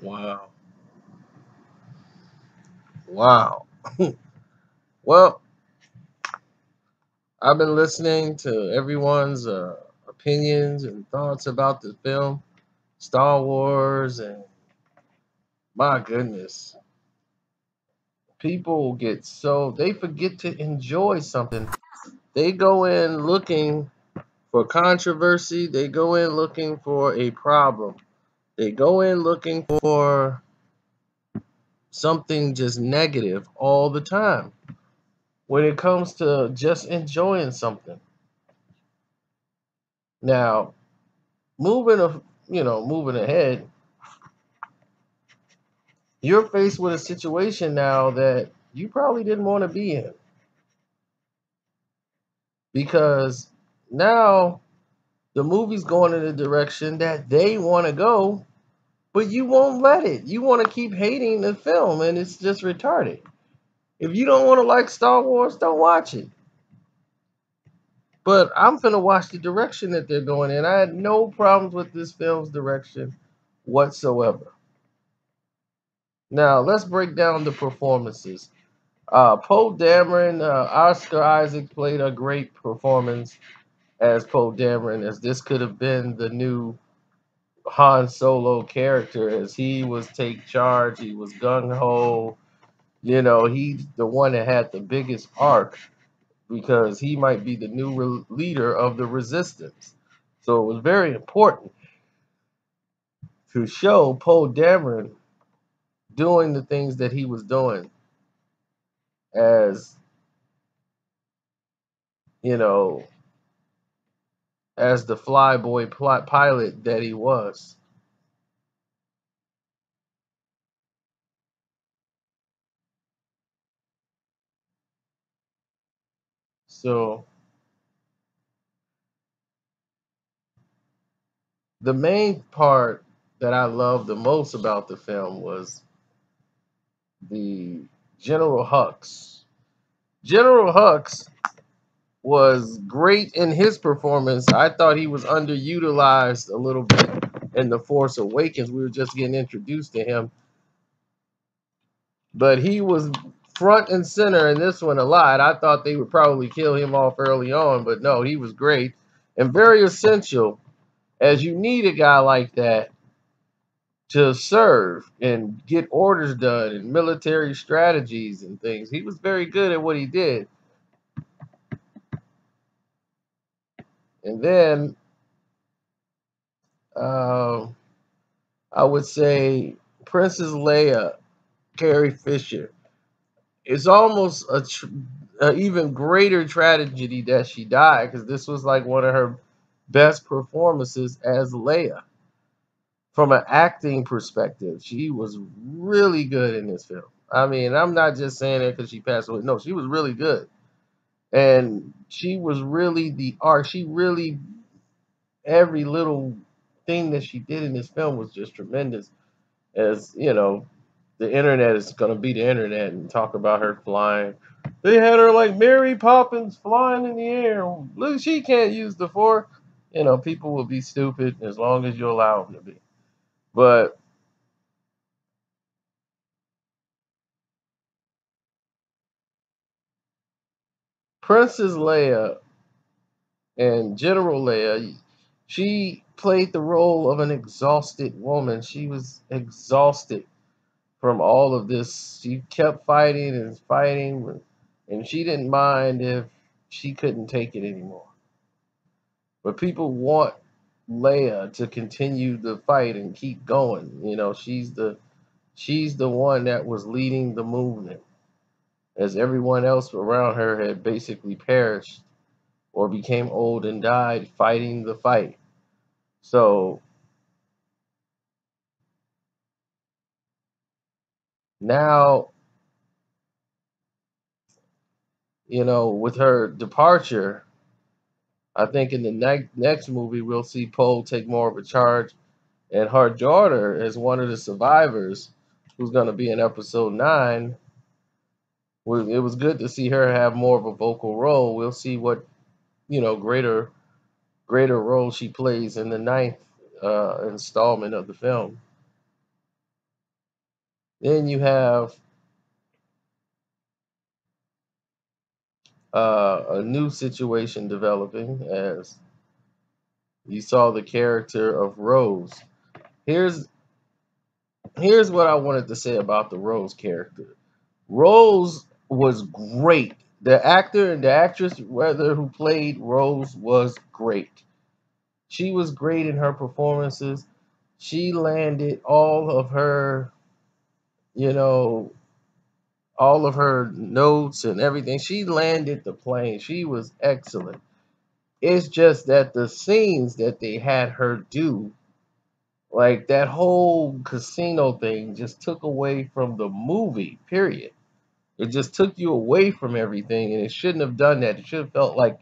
Wow. Wow. Well, I've been listening to everyone's opinions and thoughts about the film, Star Wars, and my goodness, people get so they forget to enjoy something. They go in looking for controversy, they go in looking for a problem, they go in looking for something just negative all the time when it comes to just enjoying something. Now, moving a moving ahead, you're faced with a situation now that you probably didn't want to be in, because now the movie's going in the direction that they want to go, but you won't let it. You want to keep hating the film, and it's just retarded. If you don't want to like Star Wars, don't watch it. But I'm gonna watch the direction that they're going in. I had no problems with this film's direction whatsoever. Now let's break down the performances. Poe Dameron, Oscar Isaac played a great performance as Poe Dameron, as this could have been the new Han Solo character, as he was take charge. He was gung ho. He's the one that had the biggest arc, because he might be the new leader of the resistance. So it was very important to show Poe Dameron doing the things that he was doing, as you know, as the flyboy pilot that he was. So the main part that I loved the most about the film was the General Hux. General Hux was great in his performance. I thought he was underutilized a little bit in The Force Awakens. We were just getting introduced to him, but he was front and center in this one a lot. I thought they would probably kill him off early on, but no, he was great and very essential, as you need a guy like that to serve and get orders done and military strategies and things. He was very good at what he did. And then uh, I would say Princess Leia, Carrie Fisher. It's almost a even greater tragedy that she died, because this was like one of her best performances as Leia. From an acting perspective, she was really good in this film. I mean, I'm not just saying that because she passed away. No, she was really good. And she was really the art. She really, every little thing that she did in this film was just tremendous. As the internet is going to be the internet and talk about her flying. They had her like Mary Poppins flying in the air. Look, she can't use the fork. People will be stupid as long as you allow them to be. But Princess Leia and General Leia, she played the role of an exhausted woman. She was exhausted from all of this. She kept fighting and fighting, and she didn't mind if she couldn't take it anymore. But people want Leia to continue the fight and keep going. She's the one that was leading the movement, as everyone else around her had basically perished or became old and died fighting the fight. So now, with her departure, I think in the next movie we'll see Poe take more of a charge, and her daughter is one of the survivors, who's going to be in episode 9. It was good to see her have more of a vocal role. We'll see what greater role she plays in the ninth installment of the film. Then you have a new situation developing as you saw the character of Rose. Here's here's what I wanted to say about the Rose character. Rose was great. The actor and the actress, whether who played Rose, was great. She was great in her performances. She landed you know, all of her notes and everything. She landed the plane. She was excellent. It's just that the scenes that they had her do, like that whole casino thing, just took away from the movie, period. It just took you away from everything, and it shouldn't have done that. It should have felt like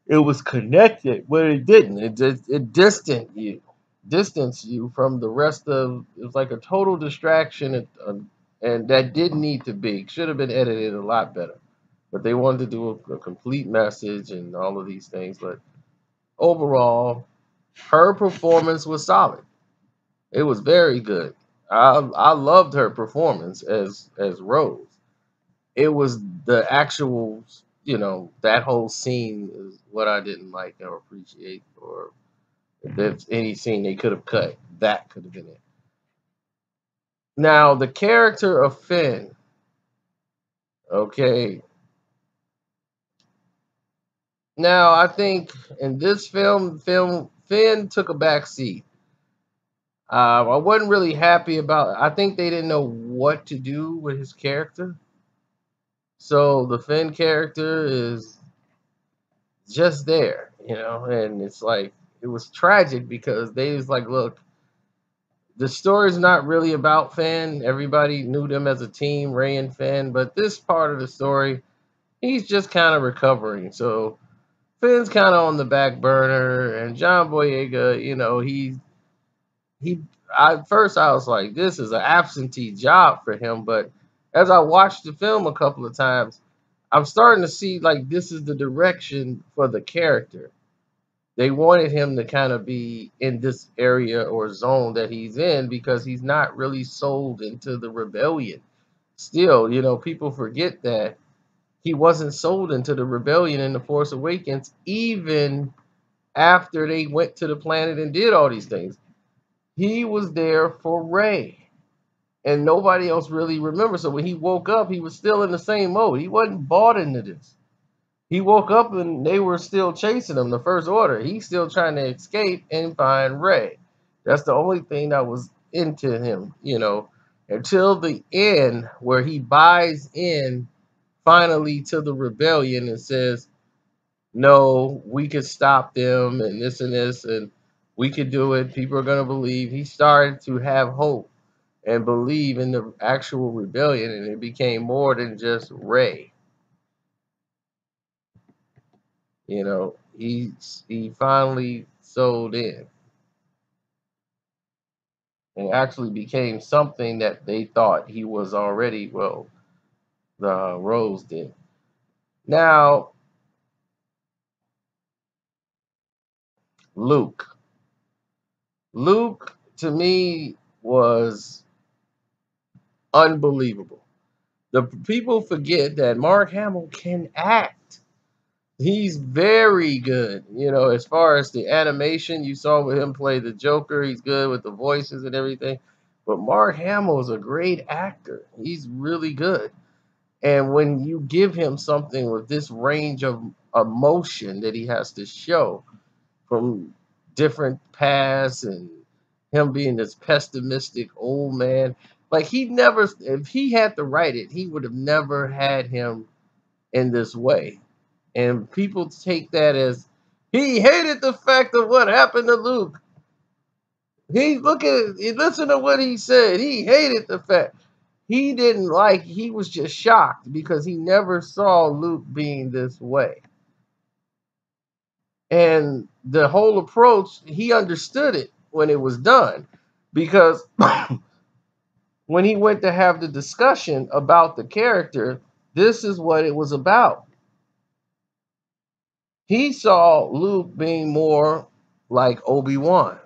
it was connected, but it didn't. It distanced you from the rest of. It was like a total distraction, and that didn't need to be. Should have been edited a lot better. But they wanted to do a complete message and all of these things. But overall, her performance was solid. It was very good. I loved her performance as Rose. It was the actual, that whole scene is what I didn't like or appreciate. Or if there's any scene they could have cut, that could have been it. Now the character of Finn, okay. Now I think in this film Finn took a back seat. I wasn't really happy about. I think they didn't know what to do with his character. So the Finn character is just there, and it's like it was tragic because they was like, look, the story's not really about Finn. Everybody knew them as a team, Ray and Finn, but this part of the story, he's just kind of recovering. So Finn's kind of on the back burner, and John Boyega, he at first I was like, this is an absentee job for him, but as I watched the film a couple of times, I'm starting to see like this is the direction for the character. They wanted him to kind of be in this area or zone that he's in because he's not really sold into the rebellion. Still, people forget that he wasn't sold into the rebellion in The Force Awakens, even after they went to the planet and did all these things. He was there for Rey, and nobody else really remembers. So when he woke up, he was still in the same mode. He wasn't bought into this. He woke up and they were still chasing him, the First Order. He's still trying to escape and find Rey. That's the only thing that was into him, until the end where he buys in finally to the rebellion and says, no, we could stop them and this, and we could do it. People are going to believe. He started to have hope and believe in the actual rebellion, and it became more than just Rey. He finally sold in and actually became something that they thought he was already. Well, the Rose did. Now, Luke. Luke to me was unbelievable. The people forget that Mark Hamill can act. He's very good. As far as the animation, you saw with him play the Joker, he's good with the voices and everything. But Mark Hamill is a great actor. He's really good. And when you give him something with this range of emotion that he has to show from different paths and him being this pessimistic old man, like if he had to write it, he would have never had him in this way. And people take that as he hated the fact of what happened to Luke. Listen to what he said. He hated the fact. He didn't like, he was just shocked because he never saw Luke being this way. And the whole approach, he understood it when it was done because when he went to have the discussion about the character, this is what it was about. He saw Luke being more like Obi-Wan,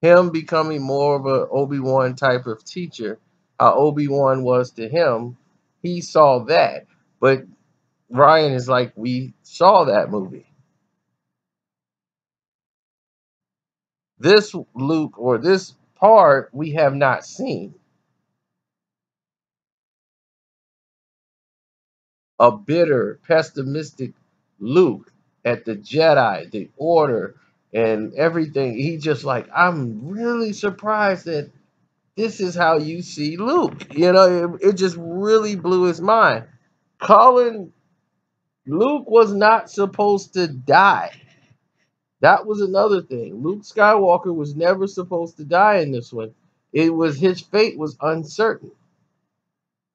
him becoming more of a Obi-Wan type of teacher how Obi-Wan was to him. He saw that. But Ryan is like, we saw that movie. This Luke or this part we have not seen. A bitter, pessimistic Luke at the Jedi, the Order, and everything. He just like, I'm really surprised that this is how you see Luke. You know, it just really blew his mind. Colin, Luke was not supposed to die. That was another thing. Luke Skywalker was never supposed to die in this one. It was his fate was uncertain.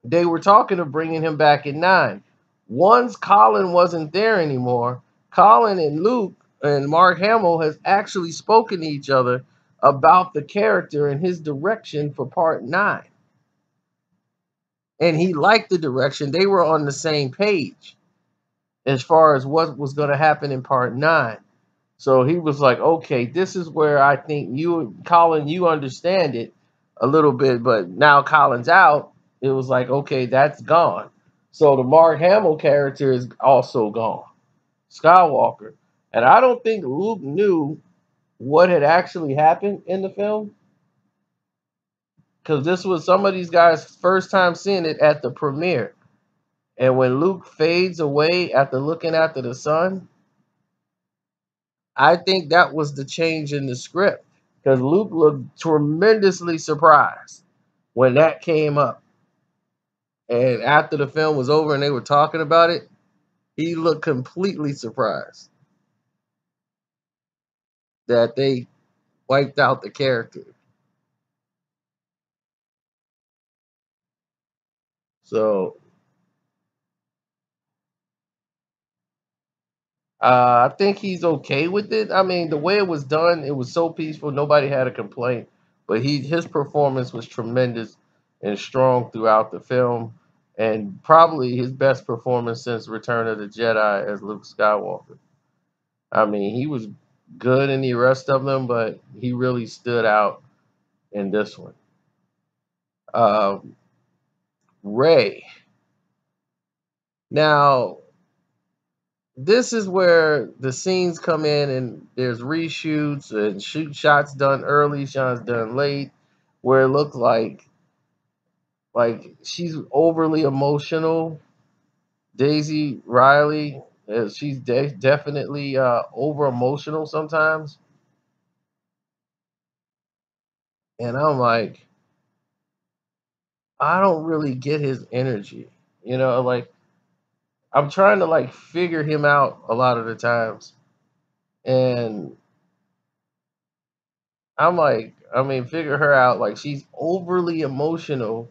They were talking of bringing him back in 9. Once Colin wasn't there anymore, Colin and Luke and Mark Hamill has actually spoken to each other about the character and his direction for part 9. And he liked the direction. They were on the same page as far as what was going to happen in part 9. So he was like, okay, this is where I think you, Colin, you understand it a little bit, but now Colin's out. It was like, okay, that's gone. So the Mark Hamill character is also gone, Skywalker. And I don't think Luke knew what had actually happened in the film because this was some of these guys' first time seeing it at the premiere. And when Luke fades away after looking after the sun, I think that was the change in the script because Luke looked tremendously surprised when that came up. And after the film was over and they were talking about it, he looked completely surprised that they wiped out the character. So I think he's okay with it. I mean, the way it was done, it was so peaceful, nobody had a complaint. But his performance was tremendous and strong throughout the film, and probably his best performance since Return of the Jedi as Luke Skywalker. I mean, he was good in the rest of them, but he really stood out in this one. Um, Ray. Now, this is where the scenes come in and there's reshoots and shoot shots done early, shots done late, where it looked like she's overly emotional. Daisy Riley, she's definitely over emotional sometimes, and I'm like, I don't really get his energy. You know, like I'm trying to like figure him out a lot of the times, and I'm like, I mean, figure her out. Like she's overly emotional.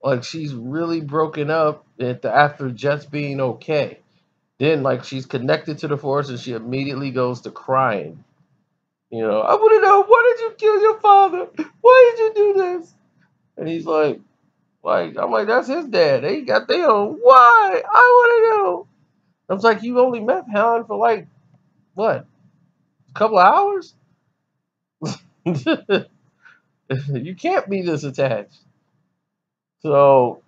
Like she's really broken up after just being okay. Then like she's connected to the force and she immediately goes to crying. You know, I want to know, why did you kill your father? Why did you do this? And he's like I'm like, that's his dad. They got their own. Why? I want to know. I was like, you only met Han for like what? A couple of hours? You can't be this attached. So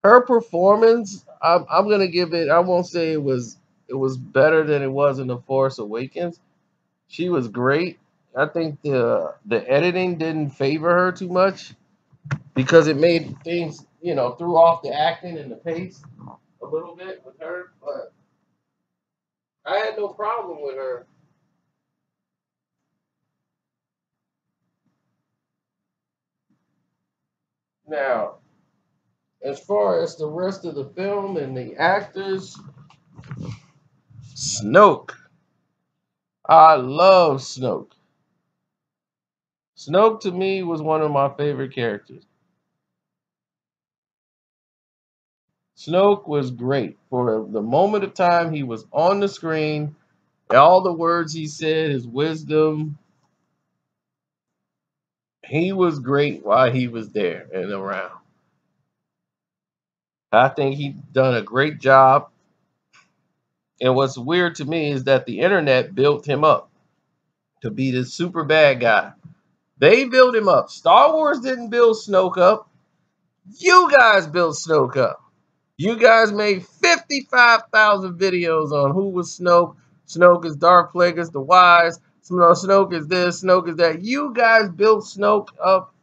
her performance, I'm gonna give it. I won't say it was better than it was in The Force Awakens. She was great. I think the editing didn't favor her too much because it made things, threw off the acting and the pace a little bit with her. But I had no problem with her. Now, as far as the rest of the film and the actors, Snoke. I love Snoke. Snoke to me was one of my favorite characters. Snoke was great for the moment of time he was on the screen. All the words he said, his wisdom, he was great while he was there and around. I think he done a great job. And what's weird to me is that the internet built him up to be this super bad guy They built him up. Star Wars didn't build Snoke up. You guys built Snoke up. You guys made 55,000 videos on who was Snoke. Snoke is Darth Plagueis the Wise. Snoke is this. Snoke is that. You guys built Snoke up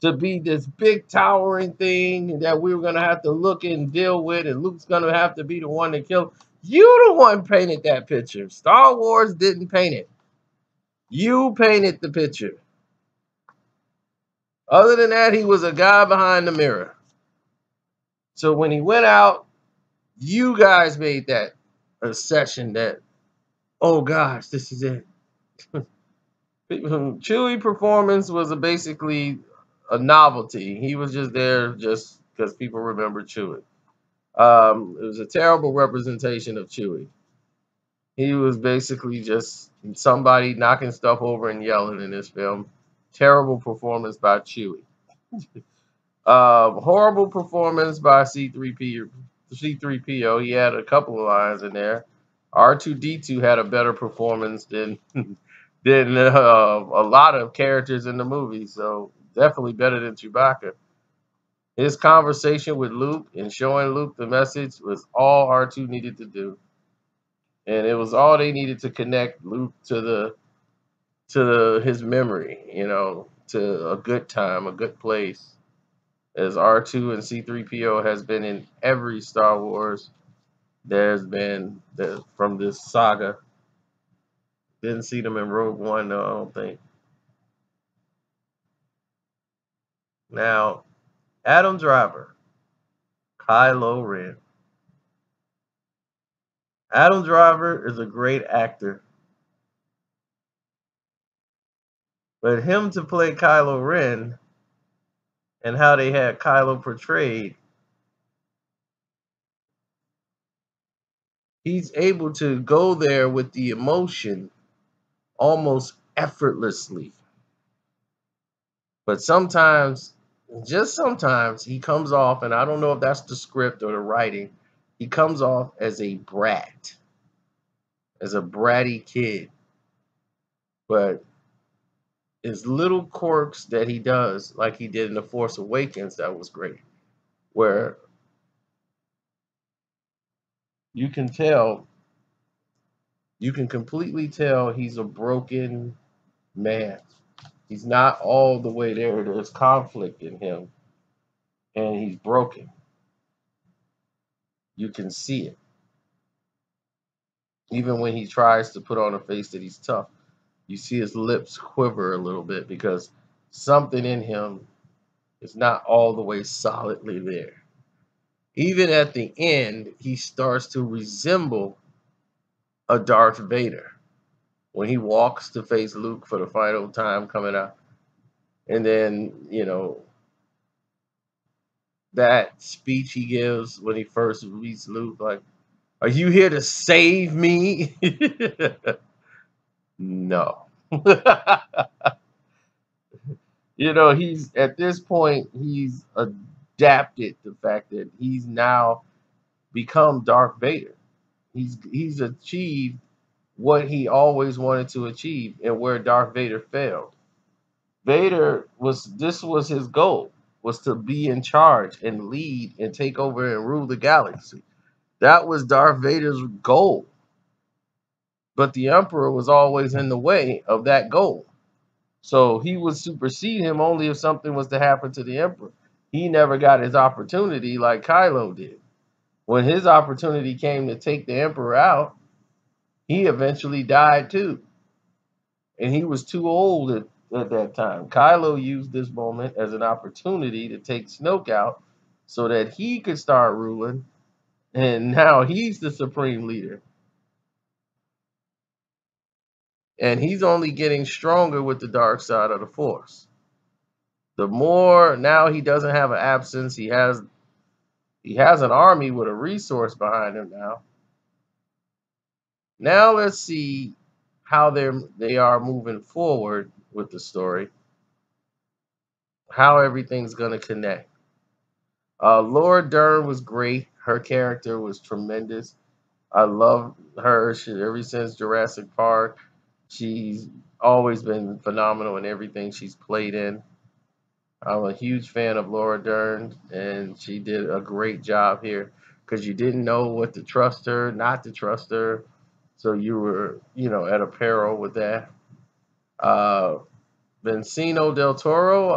to be this big towering thing that we were going to have to look and deal with, and Luke's going to have to be the one to kill. You the one painted that picture. Star Wars didn't paint it. You painted the picture. Other than that, he was a guy behind the mirror. So when he went out, you guys made that a session that, oh gosh, this is it. Chewie performance was basically a novelty. He was just there just because people remember Chewie. It was a terrible representation of Chewie. He was basically just somebody knocking stuff over and yelling in this film. Terrible performance by Chewie. Horrible performance by C3PO. He had a couple of lines in there. R2D2 had a better performance than a lot of characters in the movie, so definitely better than Chewbacca. His conversation with Luke and showing Luke the message was all R2 needed to do, and it was all they needed to connect Luke to his memory, to a good time, a good place. As R2 and C3PO has been in every Star Wars there's been from this saga. Didn't see them in Rogue One, though, I don't think. Now, Adam Driver, Kylo Ren. Adam Driver is a great actor, but him to play Kylo Ren and how they had Kylo portrayed, he's able to go there with the emotion almost effortlessly. But sometimes, just sometimes, he comes off, and I don't know if that's the script or the writing, he comes off as a brat, as a bratty kid. But his little quirks that he does, like he did in The Force Awakens, that was great. Where you can tell, you can completely tell he's a broken man. He's not all the way there. There's conflict in him, and he's broken. You can see it. Even when he tries to put on a face that he's tough, you see his lips quiver a little bit because something in him is not all the way solidly there. Even at the end, he starts to resemble a Darth Vader when he walks to face Luke for the final time coming out. And then, that speech he gives when he first meets Luke, like, are you here to save me? No. He's at this point, he's adapted the fact that he's now become Darth Vader. He's achieved what he always wanted to achieve and where Darth Vader failed. This was his goal, was to be in charge and lead and take over and rule the galaxy. That was Darth Vader's goal. But the Emperor was always in the way of that goal. So he would supersede him only if something was to happen to the Emperor. He never got his opportunity like Kylo did. When his opportunity came to take the Emperor out, he eventually died too. And he was too old at that time. Kylo used this moment as an opportunity to take Snoke out so that he could start ruling. And now he's the supreme leader. And he's only getting stronger with the dark side of the Force. The more now he doesn't have an absence, he has an army with a resource behind him now. Now let's see how they are moving forward with the story. How everything's gonna connect. Laura Dern was great. Her character was tremendous. I love her ever since Jurassic Park. She's always been phenomenal in everything she's played in. I'm a huge fan of Laura Dern, and she did a great job here because you didn't know what to trust her, not to trust her. So you were, at a peril with that. Uh, Benicio del Toro,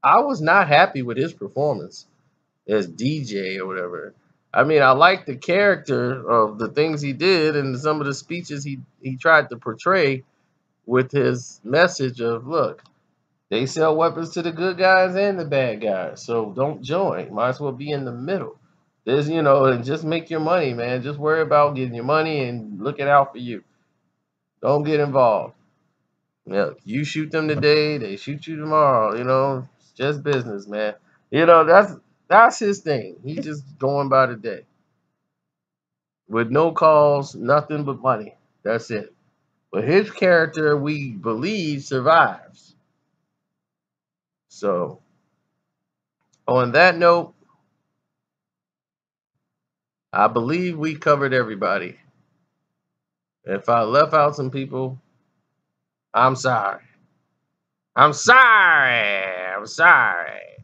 I was not happy with his performance as DJ or whatever. I mean, I like the character of the things he did and some of the speeches he tried to portray with his message of, look, they sell weapons to the good guys and the bad guys, so don't join. Might as well be in the middle. There's, and just make your money, man. Just worry about getting your money and looking out for you. Don't get involved. You shoot them today, they shoot you tomorrow. It's just business, man. That's his thing. He's just going by the day with no calls, nothing but money. That's it. But his character, we believe, survives. So, on that note, I believe we covered everybody. If I left out some people, I'm sorry. I'm sorry. I'm sorry.